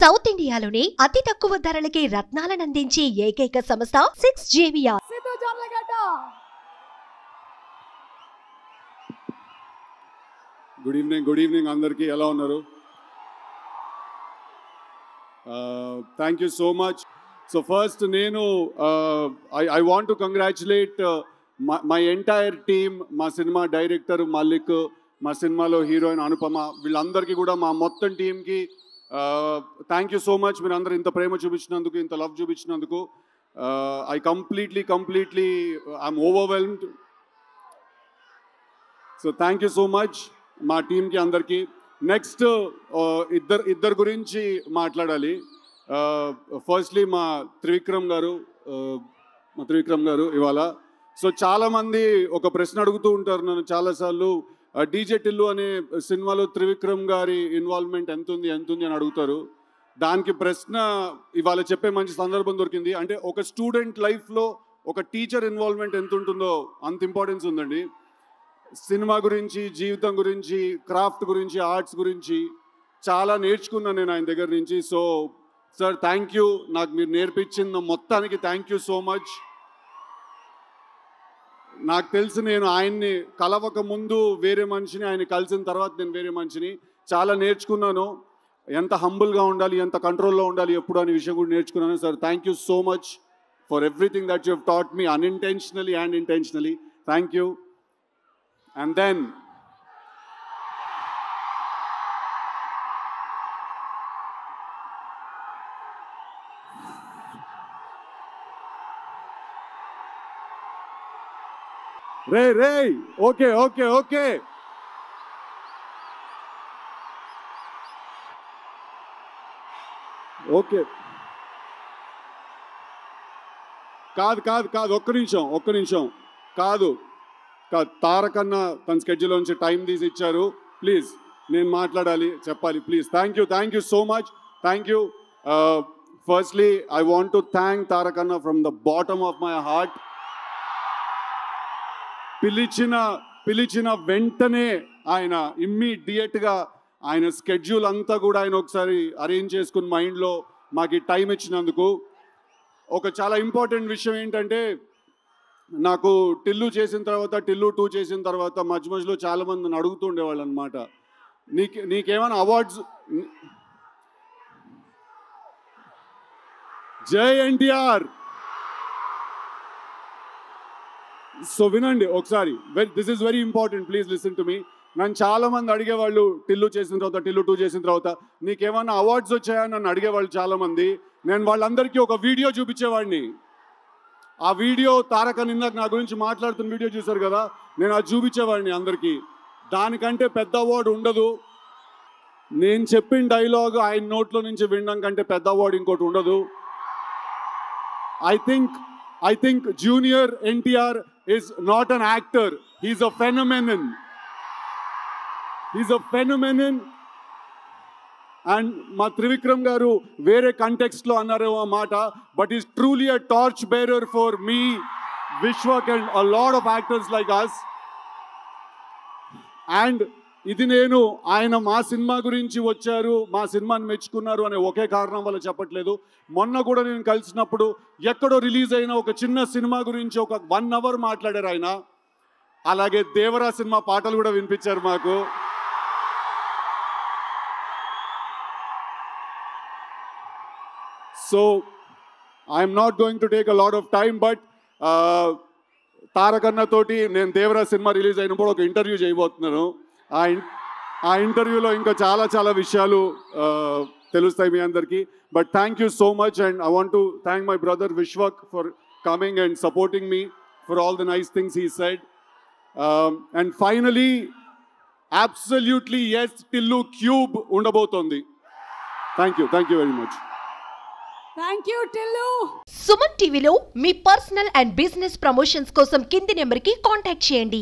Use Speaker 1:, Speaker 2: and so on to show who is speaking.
Speaker 1: South ఇండియాలోనే అతి తక్కువ ధరలకి రత్నాలను అందించే ఏకైక సంస్థ 6JVR.
Speaker 2: గుడ్ ఈవినింగ్ అందరికీ ఎలా ఉన్నారు? Thank you so much. So first నేను I want to congratulate my entire team, మా సినిమా డైరెక్టర్ మల్లిక్, మా సినిమాలో హీరోయిన్ అనుపమ, వీళ్ళందరికీ కూడా మా మొత్తం టీంకి థ్యాంక్ యూ సో మచ్. మీరు అందరూ ఇంత ప్రేమ చూపించినందుకు, ఇంత లవ్ చూపించినందుకు I completely I'm overwhelmed. So thank you so much మా టీంకి అందరికీ. నెక్స్ట్ ఇద్దరు గురించి మాట్లాడాలి. ఫస్ట్లీ మా త్రివిక్రమ్ గారు ఇవాళ. సో చాలామంది ఒక ప్రశ్న అడుగుతూ ఉంటారు నన్ను చాలాసార్లు, డీజే టిల్లు అనే సినిమాలో త్రివిక్రమ్ గారి ఇన్వాల్వ్మెంట్ ఎంత ఉంది అని అడుగుతారు. దానికి ప్రశ్న ఇవాళ చెప్పే మంచి సందర్భం దొరికింది. అంటే ఒక స్టూడెంట్ లైఫ్లో ఒక టీచర్ ఇన్వాల్వ్మెంట్ ఎంత ఉంటుందో అంత ఇంపార్టెన్స్ ఉందండి. సినిమా గురించి, జీవితం గురించి, క్రాఫ్ట్ గురించి, ఆర్ట్స్ గురించి చాలా నేర్చుకున్నాను నేను ఆయన దగ్గర నుంచి. సో సార్ థ్యాంక్ యూ, నాకు మీరు నేర్పించిన మొత్తానికి థ్యాంక్ యూ సో మచ్. నాకు తెలిసి నేను ఆయన్ని కలవక ముందు వేరే మనిషిని, ఆయన కలిసిన తర్వాత నేను వేరే మనిషిని. చాలా నేర్చుకున్నాను, ఎంత హంబుల్గా ఉండాలి, ఎంత కంట్రోల్లో ఉండాలి ఎప్పుడు అనే విషయం కూడా నేర్చుకున్నాను. Sir thank you so much for everything that you have taught me, unintentionally and intentionally. Thank you. And then Ray, okay. కాదు ఒక్క నిమిషం కాదు. తారక్ అన్న తన స్కెడ్యూల్ నుంచి టైం తీసి ఇచ్చారు. ప్లీజ్ నేను మాట్లాడాలి, చెప్పాలి, please. Thank you so much. Thank you. Firstly I want to thank Tarak అన్న from the bottom of my heart. పిలిచిన వెంటనే ఆయన ఇమ్మీడియట్గా ఆయన స్కెడ్యూల్ అంతా కూడా ఆయన ఒకసారి అరేంజ్ చేసుకుని మైండ్లో మాకు టైం ఇచ్చినందుకు. ఒక చాలా ఇంపార్టెంట్ విషయం ఏంటంటే, నాకు టిల్లు చేసిన తర్వాత, టిల్లు 2 చేసిన తర్వాత మధ్యలో చాలామంది నన్ను అడుగుతూ ఉండేవాళ్ళు అనమాట, నీకేమైనా అవార్డ్స్. జై ఎన్టీఆర్. సో వినండి ఒకసారి, this is very important, please listen to me. నన్ను చాలామంది అడిగేవాళ్ళు టిల్లు చేసిన తర్వాత, టిల్లు 2 చేసిన తర్వాత నీకేమైనా అవార్డ్స్ వచ్చాయని నన్ను అడిగేవాళ్ళు చాలామంది. నేను వాళ్ళందరికీ ఒక వీడియో చూపించేవాడిని. ఆ వీడియో తారక్ ఇందాక నా గురించి మాట్లాడుతున్న వీడియో చూశారు కదా, నేను అది చూపించేవాడిని అందరికీ. దానికంటే పెద్ద అవార్డు ఉండదు. నేను చెప్పిన డైలాగ్ ఆయన నోట్లో నుంచి వినడం కంటే పెద్ద అవార్డు ఇంకోటి ఉండదు. I think junior NTR is not an actor, he's a phenomenon. And మా త్రివిక్రమ్ గారు వేరే కంటెక్స్ట్లో అన్నారేమో ఆ మాట, but is truly a torch bearer for me, Vishwak and a lot of actors like us. And ఇది నేను ఆయన మా సినిమా గురించి వచ్చారు, మా సినిమాని మెచ్చుకున్నారు అనే ఒకే కారణం వల్ల చెప్పట్లేదు. మొన్న కూడా నేను కలిసినప్పుడు ఎక్కడో రిలీజ్ అయిన ఒక చిన్న సినిమా గురించి ఒక 1 hour మాట్లాడారు ఆయన. అలాగే దేవరా సినిమా పాటలు కూడా వినిపించారు మాకు. So I'm not going to take a lot of time, but Tarak అన్న తోటి నేను దేవరా సినిమా రిలీజ్ అయినప్పుడు ఒక ఇంటర్వ్యూ చేయబోతున్నాను. ఆ ఇంటర్వ్యూలో ఇంకా చాలా విషయాలు తెలుస్తాయి మీ అందరికీ. But thank you so much, and I want to thank my brother Vishwak for coming and supporting me for all the nice things he said. And finally absolutely yes, Tillu cube ఉండబోతోంది. Thank you very much.
Speaker 3: Thank you Tillu.
Speaker 1: Suman టీవీలో మీ personal and business promotions కోసం కింది నెంబర్కి contact చేయండి.